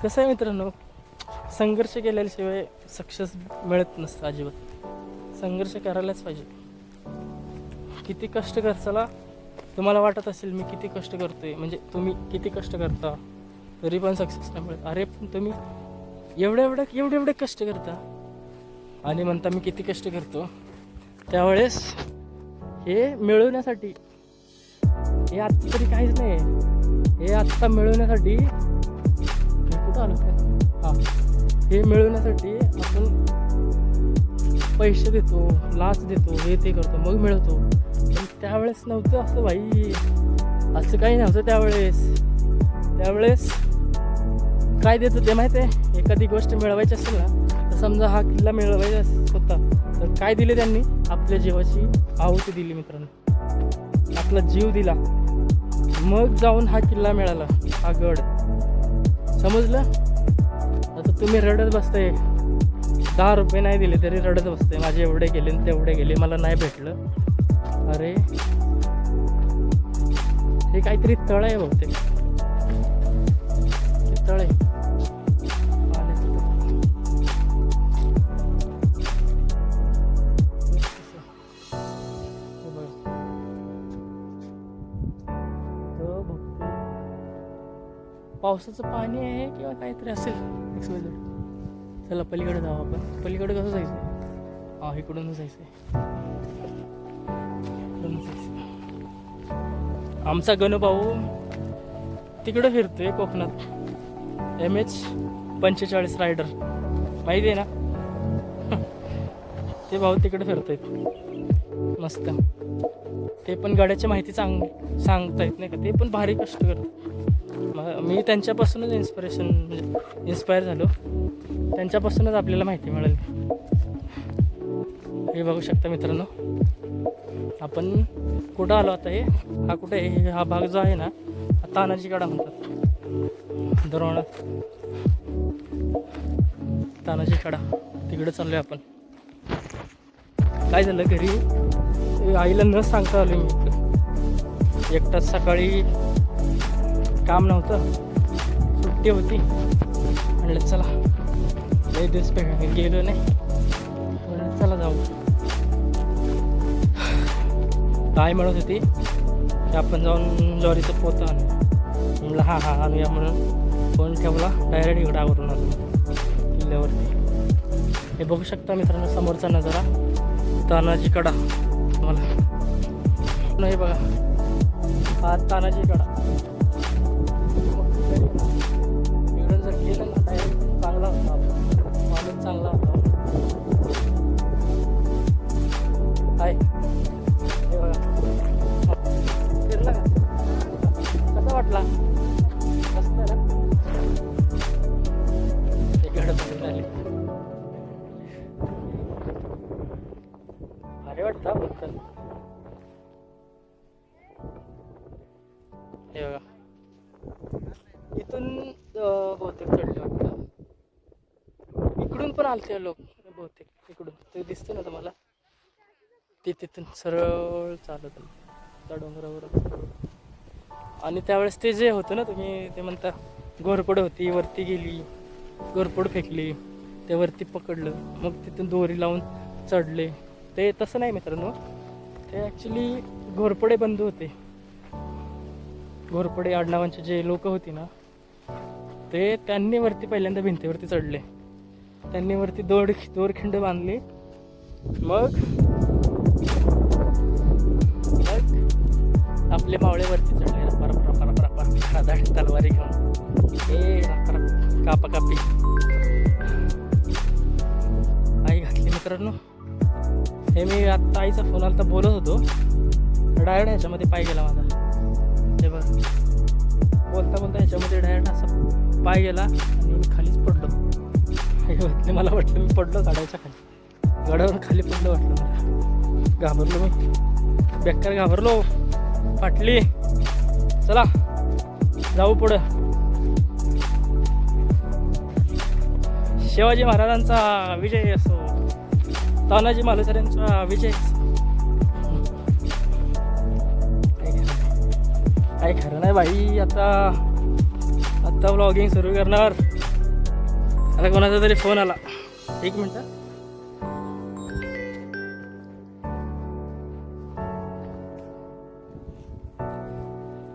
कसं आहे मित्रांनो, संघर्ष केल्याशिवाय सक्सेस मिळत नसतं अजिबात. संघर्ष करायलाच पाहिजे. किती कष्ट करसाला तुम्हाला वाटत असेल मी किती कष्ट करतोय, म्हणजे तुम्ही किती कष्ट करता तरी पण सक्सेस नाही मिळत. अरे पण तुम्ही एवढे कष्ट करता आणि म्हणता मी किती कष्ट करतो. त्यावेळेस हे मिळवण्यासाठी हे आत्ता तरी काहीच नाही आहे. हे आत्ता मिळवण्यासाठी कुठं आलो हां, हे मिळवण्यासाठी आपण पैसे देतो, लाच देतो, हे ते करतो, मग मिळवतो. पण त्यावेळेस नव्हतं असं भाई, असं काही नव्हतं त्यावेळेस काय देतं ते माहिती आहे. एखादी गोष्ट मिळवायची असेल ना, तर समजा हा किल्ला मिळवायचा होता तर काय दिले त्यांनी, आपल्या जीवाची आहुती दिली मित्रांनो, आपला जीव दिला, मग जाऊन हा किल्ला मिळाला, हा गड. समजलं. आता तुम्ही रडत बसताय, 10 रुपये नाही दिले तरी रडत बसते, माझे एवढे गेले तेवढे गेले, मला नाही भेटलं. अरे हे काहीतरी तळ आहे बहुतेक, तळ आहे. पावसाचं पाणी आहे किंवा काहीतरी असेल. चला पलीकडे जाऊ आपण. पलीकडे कसं जायचं? हां, इकडूनच जायचं आहे. आमचा गणूभाऊ तिकडं फिरतोय कोकणात, MH45 रायडर माहिती आहे ना. ते भाऊ तिकडे फिरतोय मस्त. ते पण गाड्याची माहिती सांगता येत नाही का, ते पण भारी कष्ट करतात. मी त्यांच्यापासूनच इन्स्पायर झालो, त्यांच्यापासूनच आपल्याला माहिती मिळाली. हे बघू शकता मित्रांनो, आपण कुठं आलो आता. हा कुठे आहे? हा भाग जो आहे ना, तानाजी कडा म्हणतात, दरवणात तानाजी कडा, तिकडे चाललोय आपण. काय झालं, घरी आईला न सांगता आलो मी एकटाच. सकाळी काम नव्हतं, सुट्टी होती, म्हणलं चला लई दिवस गेलो नाही, म्हणलं चला जाऊ. काय म्हणत होती की आपण जाऊन ज्वारीचं पोतं आणू. म्हणलं हां आणूया म्हणून फोन ठेवला, डायरेक्ट इकडं आवरून आलो किल्ल्यावरती. हे बघू शकता मित्रांनो समोरचा नजारा, तानाजी कडा. मला नाही बघा, हा तानाजी कडा. इकडून जर गेलं ना डायरेक्ट चांगला होता, माणूस चांगला होता. हाय हे बघा, फिरला का, कसा वाटला? मस्त ना. इकडे बघून आले, भारी वाटतं फक्त. हे बघा, इथून बहुतेक चढले वाटतं, इकडून पण आलते लोक बहुतेक. इकडून ते दिसतं ना तुम्हाला, ते तिथून सरळ चालत त्या डोंगरावर. आणि त्यावेळेस ते जे होतं ना, तुम्ही ते म्हणता घोरपड होती, वरती गेली, घोरपड फेकली, ते वरती पकडलं, मग तिथून दोरी लावून चढले. ते तसं नाही मित्रांनो, ते ॲक्च्युली घोरपडे बंधू होते. घोरपडे आडनावांचे जे लोक होती ना, ते त्यांनी वरती पहिल्यांदा भिंतीवरती चढले, त्यांनी वरती दोरखिंड बांधली, मग आपले मावळे वरती चढले, रपा तलवारी घेऊन, कापी आई घातली मित्रांनो. हे मी आत्ता आईचा फोन आला तर बोलत होतो, डायरेक्ट ह्याच्यामध्ये पाय गेला माझा. हे बघ, बोलता ह्याच्यामध्ये डायरेक्ट असा पाय गेला आणि मी खालीच पडलो. हे मला वाटलं मी पडलो गाड्याच्या खाली, गडावरून खाली पडलो वाटलं मला. घाबरलो मी, बेकार घाबरलो, फाटली. चला जाऊ पुढं. शिवाजी महाराजांचा विजय असो, तानाजी मालुसऱ्यांचा विजय असो, काय खरं नाही बाई. आता व्लॉगिंग सुरू करणार. आता कोणाचा तरी फोन आला. एक मिनिट.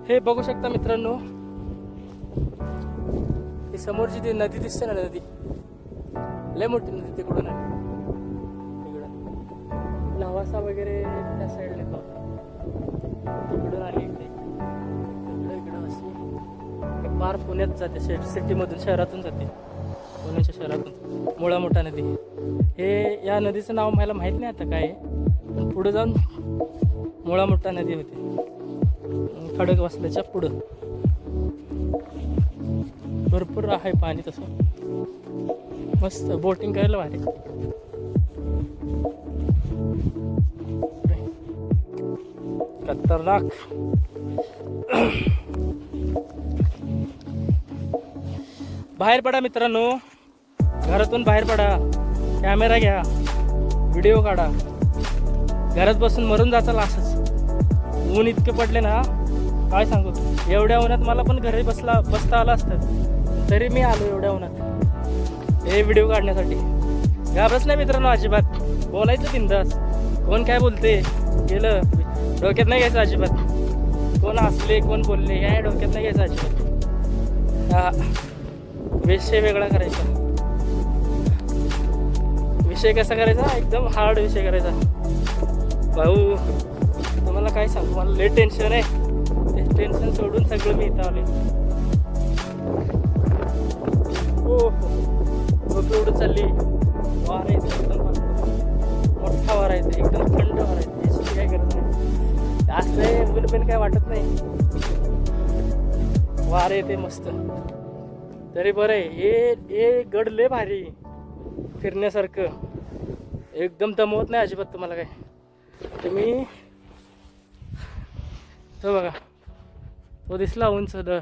हे बघू शकता मित्रांनो, ही समोरची ती नदी दिसते ना, नदी लय मोठी नदी तिकडून आहे. तिकडं लवासा वगैरे त्या साईडला तिकडून आली इकडे इकडं अशी पार पुण्यात जाते. सिटीमधून शहरातून जाते, पुण्याच्या शहरातून. मुळा मोठा नदी. हे या नदीचं नाव मला माहीत नाही आता काय आहे, पण पुढं जाऊन मुळा मोठा नदी होती. खडक वासल्याच्या पुढं भरपूर आहे पाणी. तसं मस्त बोटिंग करायला भारी. खतरनाक. बाहेर पडा मित्रांनो, घरातून बाहेर पडा, कॅमेरा घ्या, व्हिडिओ काढा. घरात बसून मरून जाचाल असंच. ऊन इतके पडले ना, काय सांगू. एवढ्या उन्हात मला पण घरी बसता आलं असतं, तरी मी आलो एवढ्या उन्हात हे व्हिडिओ काढण्यासाठी. घाबरच नाही मित्रांनो अजिबात. बोलायचं बिंदास. कोण काय बोलते गेलं डोक्यात नाही घ्यायचं अजिबात. कोण हसले कोण बोलले काय डोक्यात नाही घ्यायचं अजिबात. हा विषय वेगळा करायचा. विषय कसा करायचा, एकदम हार्ड विषय करायचा. भाऊ तुम्हाला काय सांगू, मला लय टेन्शन आहे. ते टेन्शन सोडून सगळं मी इथं आले. हो झोपी उडून चालली. वारा येते एकदम मोठा वारा येते, एकदम थंड वारा येते. याची काय गरज नाही. जास्त आहे ऊन पण काय वाटत नाही. वारा येते मस्त. तरी बरं आहे. हे गड लय भारी फिरण्यासारखं. एकदम दमवत नाही अजिबात तुम्हाला काय. तुम्ही तो बघा, तो दिसला उंच नाही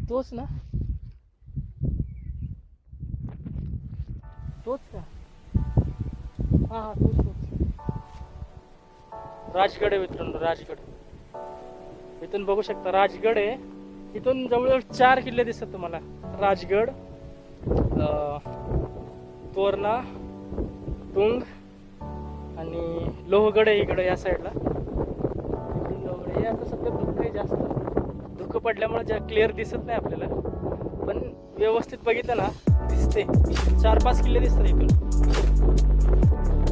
तोच ना, तोच का. हा हा तोच. राजगड आहे मित्रांनो, राजगड. इथून बघू शकता राजगड आहे. इथून जवळजवळ 4 किल्ले दिसतात तुम्हाला. राजगड, तोरणा, तुंग आणि लोहगड आहे इकडं या साईडला. लोहगड हे आता सध्या धुकं आहे जास्त. धुकं पडल्यामुळे क्लिअर दिसत नाही आपल्याला, पण व्यवस्थित बघितलं ना दिसते. 4-5 किल्ले दिसतात इथून.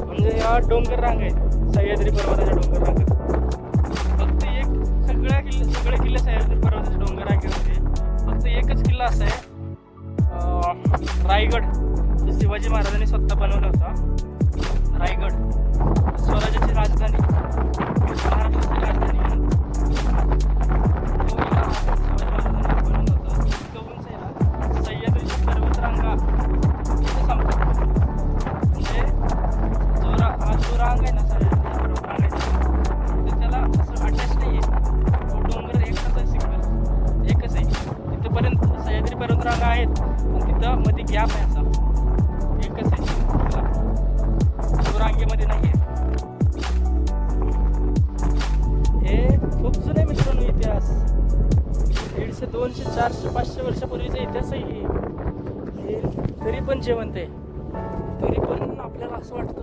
म्हणजे या डोंगर रांग आहेत, सह्याद्री पर्वताच्या डोंगर रांग. फक्त सगळे किल्ले सह्याद्री पर्वताच्या डोंगर रांगेमध्ये फक्त एकच किल्ला असा आहे, रायगड, जो शिवाजी महाराजांनी स्वतः बनवला होता. रायगड स्वराज्याची राजधानी, महाराष्ट्राची राजधानी म्हणून बनवलं होतं. इतकं उंच आहे ना, सह्याद्रीच्या पर्वतरांगा तिथे संपतात. म्हणजे जो रांग आहे ना सह्याद्री पर्वतरांगाची, ते त्याला असं अटॅच नाही आहे. तो डोंगर एकच आहे, सिंगल एकच आहे. तिथपर्यंत सह्याद्री पर्वतरांगा आहेत, आणि तिथं मध्ये गॅप आहे असा एकच आहे. रांगेमध्ये नाही आहे. हे खूप जुने मित्रांनो इतिहास. 150, 200, 400, 500 वर्षापूर्वीचा इतिहास आहे हे. तरी पण जिवंत आहे. तरी पण आपल्याला असं वाटतं,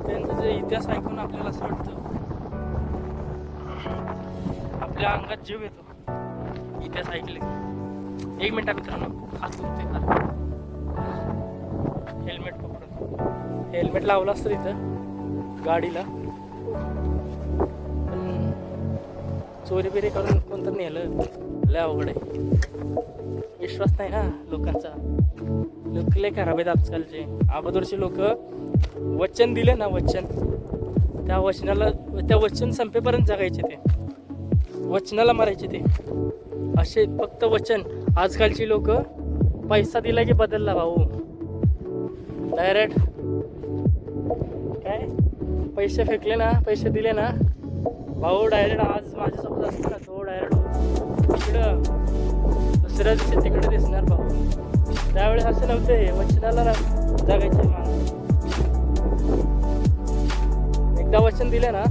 त्यांचा जे इतिहास ऐकून आपल्याला असं वाटतं, आपल्या अंगात जीव येतो इतिहास ऐकले. 1 मिनिट मित्रांनो, हात दुखते. हेल्मेट पकडून, हेल्मेट लावलं असतं इथं गाडीला, पण चोरी बिरी करून कोणतं नेलं लय अवघड आहे. विश्वास नाही ना लोकांचा. लोक लय खराब आहेत आजकालचे. अगोदरचे लोक वचन दिले ना, त्या वचन संपेपर्यंत जगायचे. ते वचनाला मारायचे ते असे फक्त वचन. आजकालची लोक पैसा दिला की बदलला भाऊ. डायरेक्ट काय पैसे फेकले ना, पैसे दिले ना भाऊ, डायरेक्ट आज माझ्यासोबत असतो ना तो डायरेक्ट तिकडं दुसऱ्या दिवशी तिकडे दिसणार भाऊ. त्यावेळेस असं नव्हते, वचनाला ना जगायचे माणूस. एकदा वचन दिले ना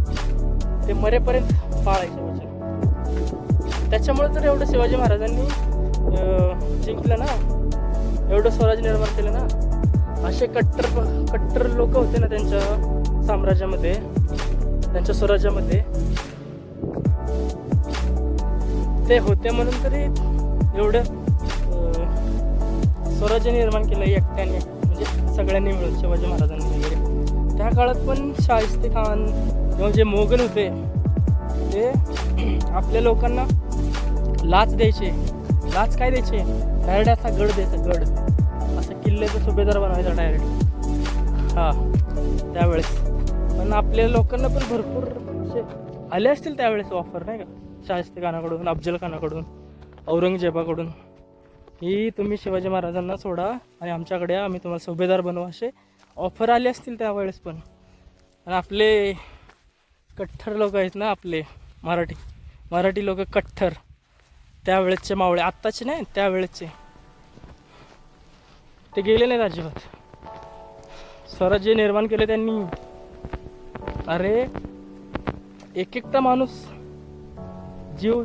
ते मरेपर्यंत पाळायचे वचन. त्याच्यामुळे तर एवढं शिवाजी महाराजांनी जिंकलं ना. एवढं स्वराज्य निर्माण केलं ना. असे कट्टर लोक होते ना त्यांच्या साम्राज्यामध्ये, त्यांच्या स्वराज्यामध्ये ते होते म्हणून तरी एवढं स्वराज्य निर्माण केलं एकट्याने, म्हणजे सगळ्यांनी मिळून, शिवाजी महाराजांनी वगैरे. त्या काळात पण शाहिस्ते खान किंवा जे मोगल होते ते आपल्या लोकांना लाच द्यायचे. लाच काय द्यायचे? डायरेक्ट असा गड द्यायचा, गड असं किल्ल्याचा सुभेदार बनवायचा डायरेक्ट. हां त्यावेळेस पण आपल्या लोकांना पण भरपूर असे आले असतील त्यावेळेस ऑफर, नाही का, शाहिस्ते खानाकडून, अफजल खानाकडून, औरंगजेबाकडून, ही तुम्ही शिवाजी महाराजांना सोडा आणि आमच्याकडे आम्ही तुम्हाला सुभेदार बनवू, असे ऑफर आले असतील त्यावेळेस पण. आणि आपले कट्टर लोक आहेत ना, आपले मराठी लोक कट्टर, त्यावेळेसचे मावळे, आत्ताचे नाही, त्यावेळेसचे, ते गेले नाहीत अजिबात. स्वराज्य निर्माण केले त्यांनी. अरे एक एकटा माणूस जीव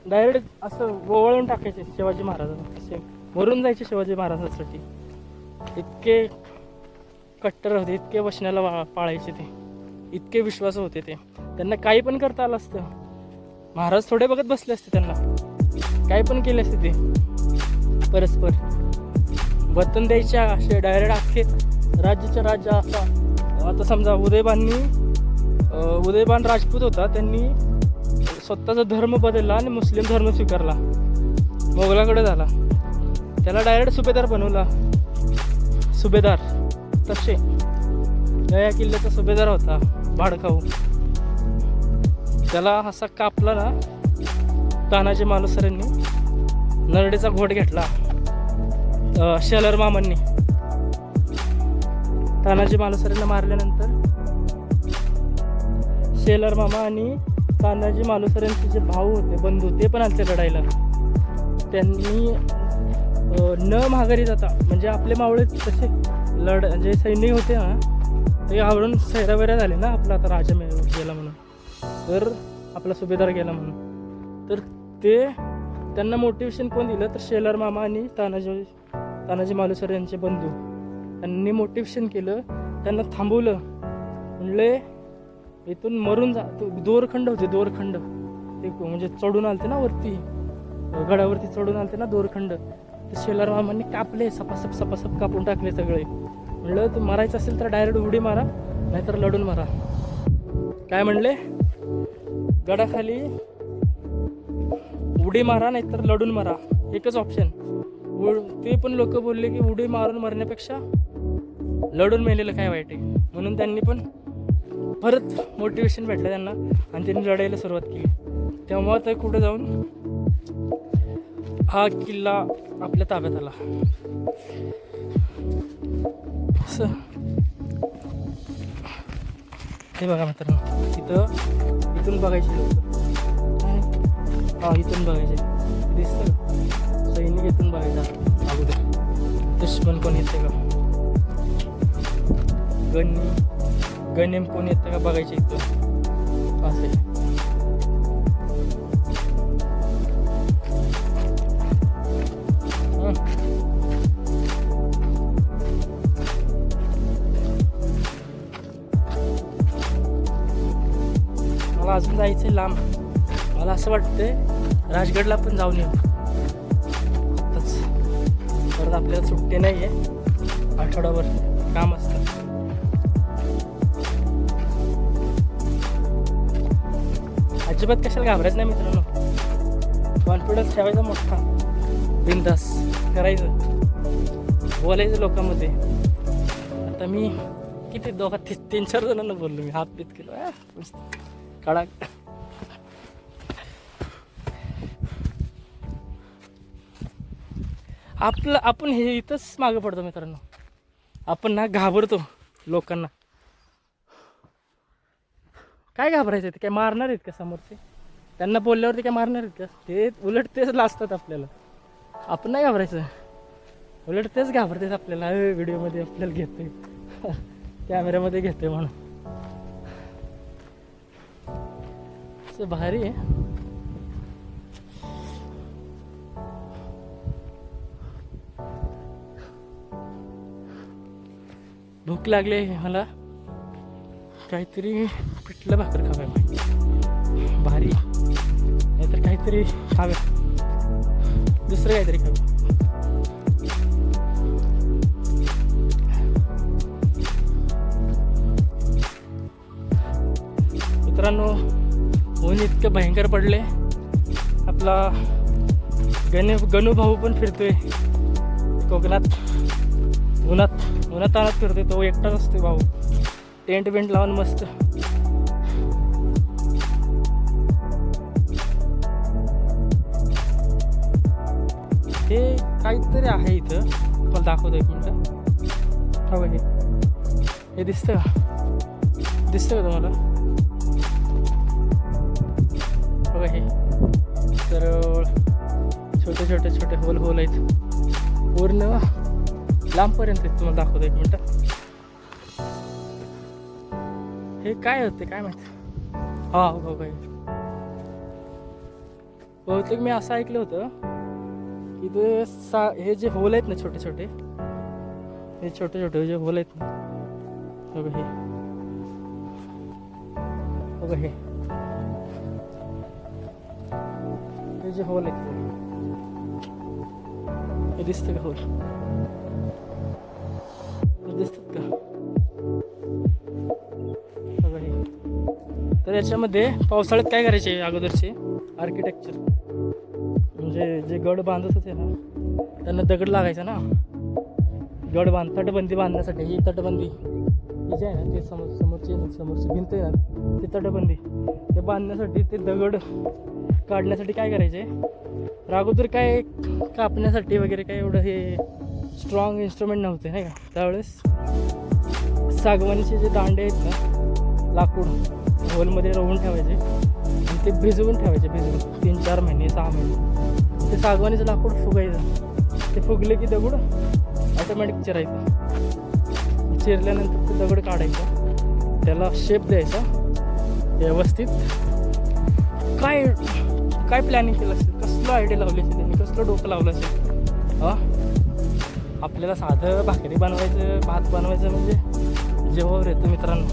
डायरेक्ट असं ओवाळून टाकायचे शिवाजी महाराजांना, असे मरून जायचे शिवाजी महाराजांसाठी. इतके कट्टर होते, इतके वचनाला पाळायचे ते, इतके विश्वास होते ते. त्यांना काही पण करता आलं असतं, महाराज थोडे बघत बसले असते, त्यांना काही पण केले असते ते. परस्पर वतन द्यायच्या असे डायरेक्ट अख्खे राज्याच्या राज्य असा. आता समजा उदयबान राजपूत होता, त्यांनी स्वतःचा धर्म बदलला आणि मुस्लिम धर्म स्वीकारला, मोगलाकडे झाला, त्याला डायरेक्ट सुभेदार बनवला. सुभेदार तसे या किल्ल्याचा सुभेदार होता भाडखाऊ. त्याला असा कापला ना तानाजी मालुसरेंनी, नरडेचा घोट घेतला शेलर मामांनी. तानाजी मालुसरेंना मारल्यानंतर शेलर मामा आणि तानाजी मालुसरेंचे जे भाऊ होते, बंधू, ते पण आलते लढायला. त्यांनी न माघारी जाता, म्हणजे आपले मावळे तसे जे सैनिक होते ना, ते आवडून सैरावैरा झाले ना, आपला आता राजा गेला म्हणून, तर आपला सुभेदार गेला म्हणून, तर ते त्यांना मोटिवेशन कोण दिलं, तर शेलर मामा आणि तानाजी मालुसरे यांचे बंधू, त्यांनी मोटिवेशन केलं, त्यांना थांबवलं. म्हणले इथून मरून जा. दोरखंड होते, दोरखंड, ते म्हणजे चढून आलते ना वरती, गडावरती चढून आलते ना दोरखंड, ते शेलर मामांनी कापले, सपासप कापून टाकले सगळे. म्हणलं तू मारायचं असेल तर डायरेक्ट उडी मारा, नाहीतर लढून मारा. काय म्हणले? गडाखाली उडी मारा नाहीतर लढून मारा, एकच ऑप्शन. ते पण लोक बोलले की उडी मारून मरण्यापेक्षा लढून मेलेलं काय वाईट आहे, म्हणून त्यांनी पण परत मोटिवेशन भेटलं त्यांना आणि त्यांनी लढायला सुरुवात केली. तेव्हा तर कुठं जाऊन हा किल्ला आपल्या ताब्यात आला. असं हे बघा मित्रांनो, इथून बघायचे लोक, हा इथून बघायचे, दिसतं सैनिक इथून बघायचा अगोदर, दुश्मन कोण येते का, गणेम कोण येतं का बघायचे इथून. असे मला अजून जायचंय लांब. मला असं वाटतंय राजगडला पण जाऊन येऊ आत्ताच. परत आपल्याला सुट्टी नाही आहे, आठवड्याभर काम असतं. अजिबात कशाला घाबरायचं नाही मित्रांनो, कॉन्फिडन्स ठेवायचा मोठा, बिनधास करायचं, बोलायचं लोकांमध्ये. आता मी किती 3-4 जणांना बोललो मी, हात बीत केलो काढा. आपण हे इथंच मागं पडतो मित्रांनो. आपण ना घाबरतो लोकांना. काय घाबरायचं? ते काय मारणार आहेत का समोरचे? त्यांना बोलल्यावरती काय मारणार आहेत का? ते उलट तेच लाजतात आपल्याला. आपण नाही घाबरायचं, उलट तेच घाबरतात आपल्याला. व्हिडिओमध्ये आपल्याला घेतोय, कॅमेऱ्यामध्ये घेतोय म्हणून. असं भारी आहे. भूक लागली आहे मला. काहीतरी पिठलं भाकर खाव्या भारी, नाहीतर काहीतरी खाव्या, दुसरं काहीतरी खाव्या. मित्रांनो, ऊन इतकं भयंकर पडले. आपला गणू भाऊ पण फिरतोय कोकणात, उन्हात तानात फिरतोय. तो एकटाच असतोय भाऊ, टेंट बेंट लावून मस्त. हे काहीतरी आहे इथं, मला दाखवतो एक मिनटं. हा बघ, हे दिसतं का तुम्हाला? बघा हे तर छोटे छोटे होल आहेत, पूर्ण लांबपर्यंत आहेत. तुम्हाला दाखवतो एक मिनटं. हे काय होते काय माहिती. हा बघा, बहुतेक मी असं ऐकलं होतं की ते हे जे होल आहेत ना, छोटे छोटे जे होल आहेत ना, बघा हे जे होल आहेत, हे दिसतं का होल? दिसतात का? बघा हे. तर याच्यामध्ये पावसाळ्यात काय करायचे अगोदरचे आर्किटेक्चर, म्हणजे जे गड बांधत होते ना, त्यांना दगड लागायचा ना, तटबंदी बांधण्यासाठी. ही तटबंदी ही जी आहे ना, ते समोरची भिंत आहे ना, ती तटबंदी, ते बांधण्यासाठी ते दगड काढण्यासाठी काय करायचे, अगोदर काय कापण्यासाठी वगैरे काय एवढं हे स्ट्रॉंग इन्स्ट्रुमेंट नव्हते नाही का. त्यावेळेस सागवानीचे जे दांडे आहेत ना, लाकूड होलमध्ये रोवून ठेवायचे आणि ते भिजवून ठेवायचे, 3-4 महिने 6 महिने. ते सागवानीचं लाकूड फुगायचं. ते फुगले की दगड ऑटोमॅटिक चिरायचं. चिरल्यानंतर ते दगड काढायचं, त्याला शेप द्यायचा व्यवस्थित. काय प्लॅनिंग केलं असेल, कसलं आयडिया लावली असेल त्यांनी, कसलं डोकं लावलं असेल. आपल्याला साधं भाकरी बनवायचं, भात बनवायचं म्हणजे जेव्हा येतं मित्रांनो,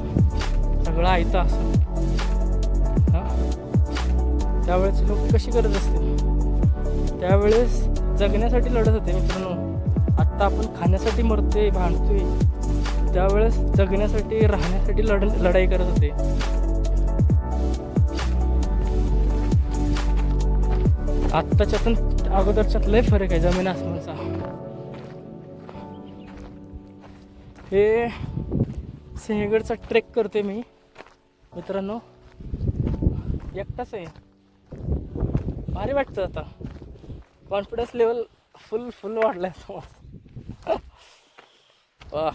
सगळं आयतं असं. त्यावेळेस लोक कशी करत असतील, त्यावेळेस जगण्यासाठी लढत होते मित्रांनो. आत्ता आपण खाण्यासाठी मरतोय, भांडतोय, त्यावेळेस जगण्यासाठी, राहण्यासाठी लढाई करत होते. आत्ताच्यातून अगोदरच्यात लय फरक आहे, जमीन आसमानचा. हे सिंहगडचा ट्रेक करते मी मित्रांनो, एकटाच आहे. भारी वाटतं आता, कॉन्फिडन्स लेवल फुल वाढलाय. वाह.